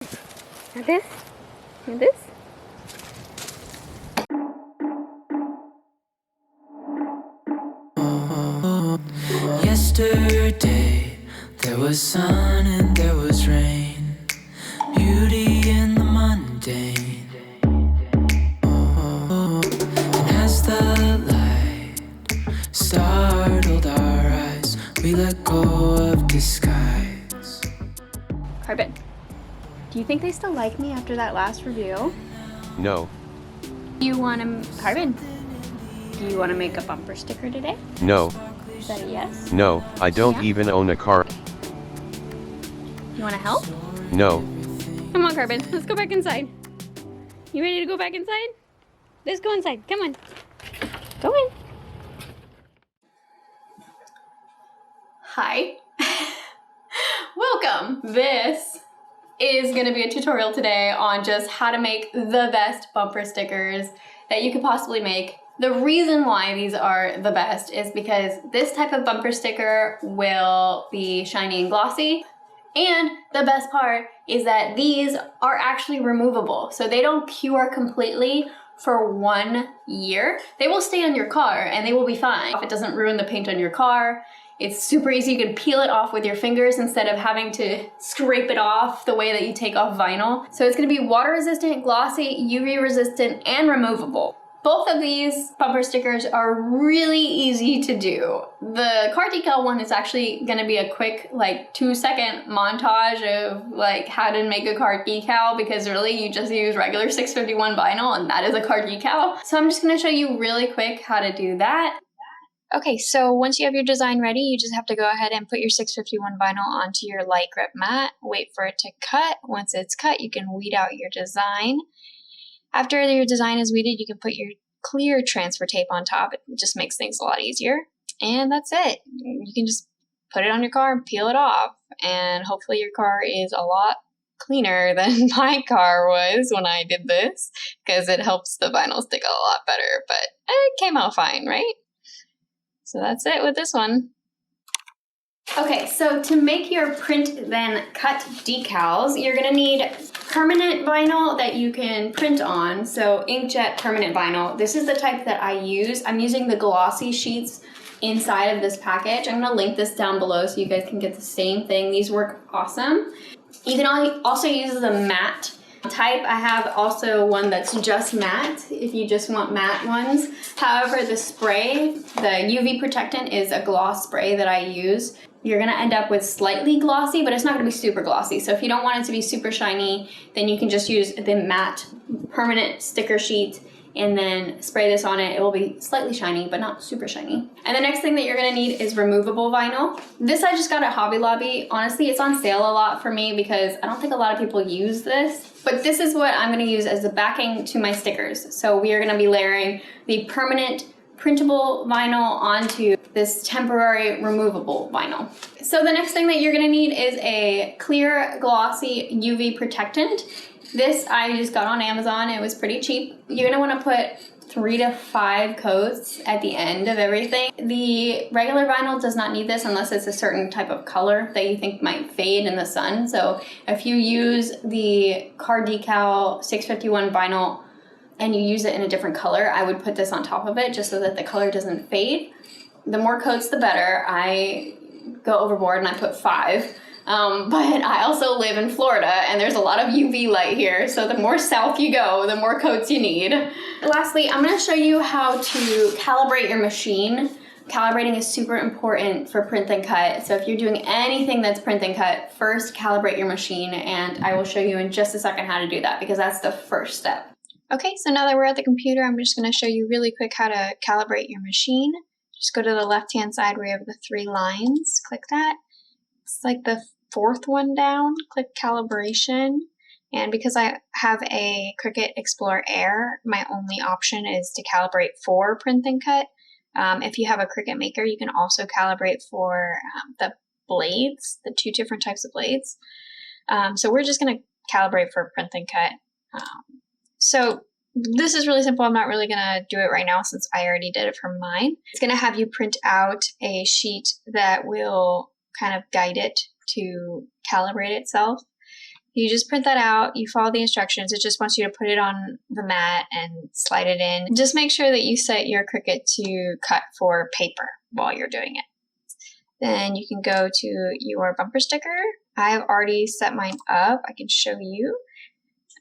Like this? Like this? Yesterday, there was sun and there was rain, beauty in the mundane. And as the light startled our eyes, we let go of disguise. Carbon, do you think they still like me after that last review? No. Do you want to, Carbon, do you want to make a bumper sticker today? No. Is that a yes? No, I don't Yeah? even own a car. You want to help? No. Come on, Carbon, let's go back inside. You ready to go back inside? Let's go inside, come on. Go in. Hi. Welcome. This is going to be a tutorial today on just how to make the best bumper stickers that you could possibly make. The reason why these are the best is because this type of bumper sticker will be shiny and glossy. And the best part is that these are actually removable. So they don't cure completely for 1 year. They will stay on your car and they will be fine. If it doesn't ruin the paint on your car, it's super easy. You can peel it off with your fingers instead of having to scrape it off the way that you take off vinyl. So it's gonna be water resistant, glossy, UV resistant, and removable. Both of these bumper stickers are really easy to do. The card decal one is actually gonna be a quick, like 2-second montage of like how to make a card decal, because really you just use regular 651 vinyl and that is a card decal. So I'm just gonna show you really quick how to do that. Okay, so once you have your design ready, you just have to go ahead and put your 651 vinyl onto your light grip mat, wait for it to cut. Once it's cut, you can weed out your design. After your design is weeded, you can put your clear transfer tape on top. It just makes things a lot easier. And that's it. You can just put it on your car and peel it off. And hopefully your car is a lot cleaner than my car was when I did this, because it helps the vinyl stick a lot better. But it came out fine, right? So that's it with this one. Okay, so to make your print then cut decals, you're gonna need permanent vinyl that you can print on. So inkjet permanent vinyl. This is the type that I use. I'm using the glossy sheets inside of this package. I'm gonna link this down below so you guys can get the same thing. These work awesome. You can also use the matte type. I have also one that's just matte if you just want matte ones. However, the spray, the UV Protectant, is a gloss spray that I use. You're gonna end up with slightly glossy, but it's not gonna be super glossy. So if you don't want it to be super shiny, then you can just use the matte permanent sticker sheet and then spray this on it. It will be slightly shiny, but not super shiny. And the next thing that you're gonna need is removable vinyl. This I just got at Hobby Lobby. Honestly, it's on sale a lot for me because I don't think a lot of people use this. But this is what I'm gonna use as the backing to my stickers. So we are gonna be layering the permanent printable vinyl onto this temporary removable vinyl. So the next thing that you're gonna need is a clear glossy UV protectant. This I just got on Amazon. It was pretty cheap. You're gonna wanna put 3 to 5 coats at the end of everything. The regular vinyl does not need this unless it's a certain type of color that you think might fade in the sun. So if you use the card decal 651 vinyl and you use it in a different color, I would put this on top of it just so that the color doesn't fade. The more coats, the better. I go overboard and I put 5. But I also live in Florida and there's a lot of UV light here, so the more south you go, the more coats you need. Lastly, I'm gonna show you how to calibrate your machine. Calibrating is super important for print and cut, so if you're doing anything that's print and cut, first calibrate your machine, and I will show you in just a second how to do that because that's the first step. Okay, so now that we're at the computer, I'm just gonna show you really quick how to calibrate your machine. Just go to the left-hand side where you have the 3 lines, click that. It's like the 4th one down, click calibration. And because I have a Cricut Explorer Air, my only option is to calibrate for print and cut. If you have a Cricut Maker, you can also calibrate for the blades, the 2 different types of blades. So we're just gonna calibrate for print and cut. So this is really simple. I'm not really gonna do it right now since I already did it for mine. It's gonna have you print out a sheet that will kind of guide it to calibrate itself. You just print that out, you follow the instructions. It just wants you to put it on the mat and slide it in. Just make sure that you set your Cricut to cut for paper while you're doing it. Then you can go to your bumper sticker. I have already set mine up. I can show you.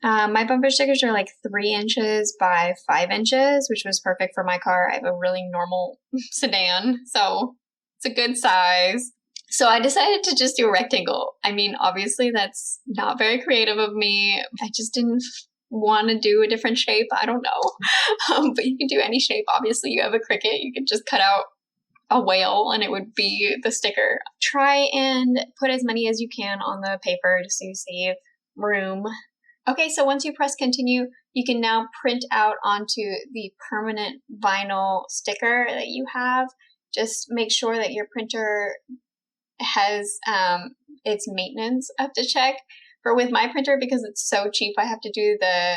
My bumper stickers are like 3 inches by 5 inches, which was perfect for my car. I have a really normal sedan, so it's a good size. So I decided to just do a rectangle. I mean, obviously that's not very creative of me. I just didn't want to do a different shape. I don't know. But you can do any shape. Obviously you have a Cricut. You could just cut out a whale and it would be the sticker. Try and put as many as you can on the paper just so you save room. Okay, so once you press continue, you can now print out onto the permanent vinyl sticker that you have. Just make sure that your printer has its maintenance up to check. For with my printer, because it's so cheap, I have to do the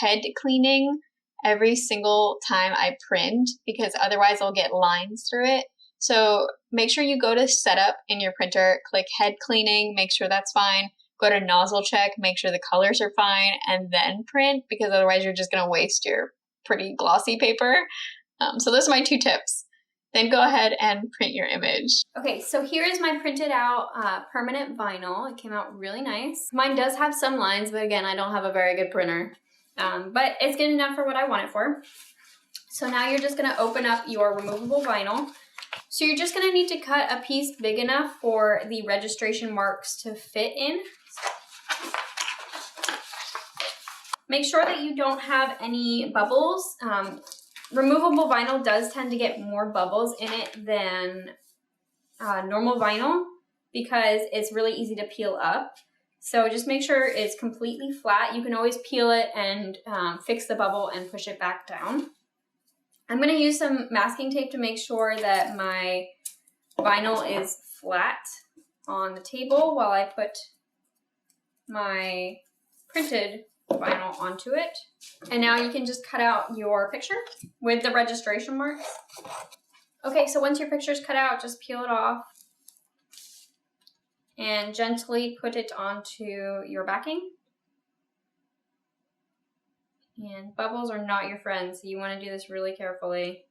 head cleaning every single time I print, because otherwise I'll get lines through it. So make sure you go to setup in your printer, click head cleaning, make sure that's fine. Go to nozzle check, make sure the colors are fine, and then print, because otherwise you're just going to waste your pretty glossy paper. So those are my 2 tips. Then go ahead and print your image. Okay, so here is my printed out permanent vinyl. It came out really nice. Mine does have some lines, but again, I don't have a very good printer. But it's good enough for what I want it for. So now you're just gonna open up your removable vinyl. So you're just gonna need to cut a piece big enough for the registration marks to fit in. Make sure that you don't have any bubbles. Removable vinyl does tend to get more bubbles in it than normal vinyl because it's really easy to peel up. So just make sure it's completely flat. You can always peel it and fix the bubble and push it back down. I'm going to use some masking tape to make sure that my vinyl is flat on the table while I put my printed vinyl onto it. And now you can just cut out your picture with the registration marks. Okay, so once your picture's cut out, just peel it off and gently put it onto your backing. And bubbles are not your friends, so you want to do this really carefully.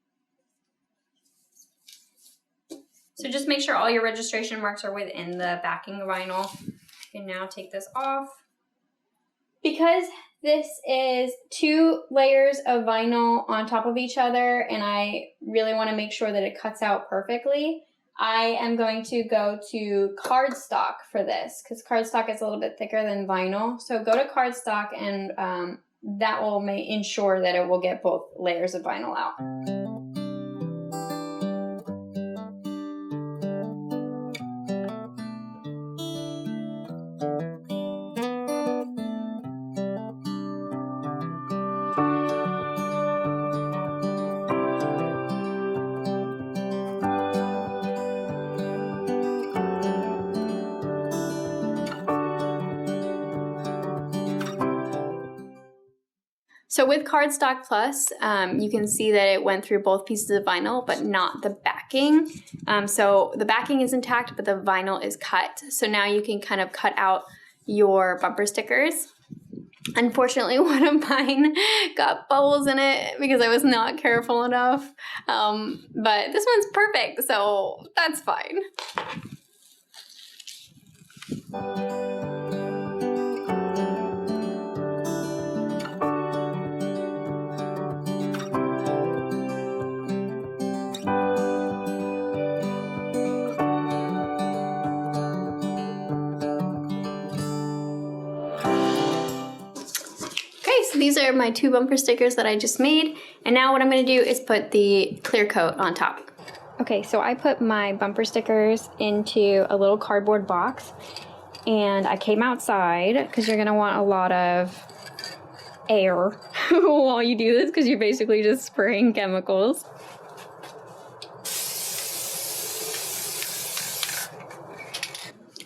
So just make sure all your registration marks are within the backing vinyl. You can now take this off. Because this is 2 layers of vinyl on top of each other and I really want to make sure that it cuts out perfectly, I am going to go to cardstock for this because cardstock is a little bit thicker than vinyl. So go to cardstock and that will ensure that it will get both layers of vinyl out. So with Cardstock Plus, you can see that it went through both pieces of vinyl, but not the backing. So the backing is intact, but the vinyl is cut. So now you can kind of cut out your bumper stickers. Unfortunately, one of mine got bubbles in it because I was not careful enough. But this one's perfect, so that's fine. So these are my 2 bumper stickers that I just made, and now what I'm going to do is put the clear coat on top. Okay, so I put my bumper stickers into a little cardboard box, and I came outside because you're going to want a lot of air while you do this because you're basically just spraying chemicals.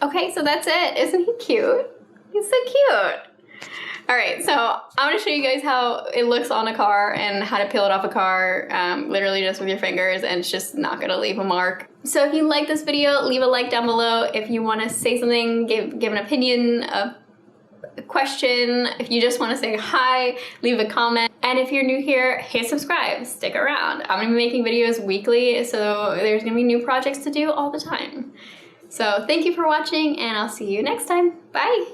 Okay, so that's it. Isn't he cute? He's so cute. Alright, so I'm going to show you guys how it looks on a car and how to peel it off a car, literally just with your fingers, and it's just not going to leave a mark. So if you like this video, leave a like down below. If you want to say something, give an opinion a question, if you just want to say hi, leave a comment. And if you're new here, hit subscribe, stick around. I'm gonna be making videos weekly, so there's gonna be new projects to do all the time. So thank you for watching, and I'll see you next time. Bye.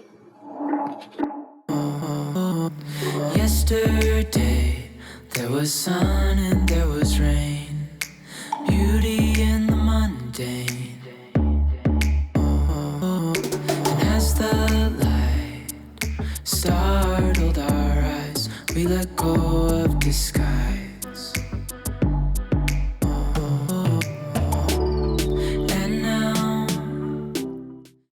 Yesterday, there was sun and there was rain, beauty in the mundane. And as the light startled our eyes, we let go of disguise.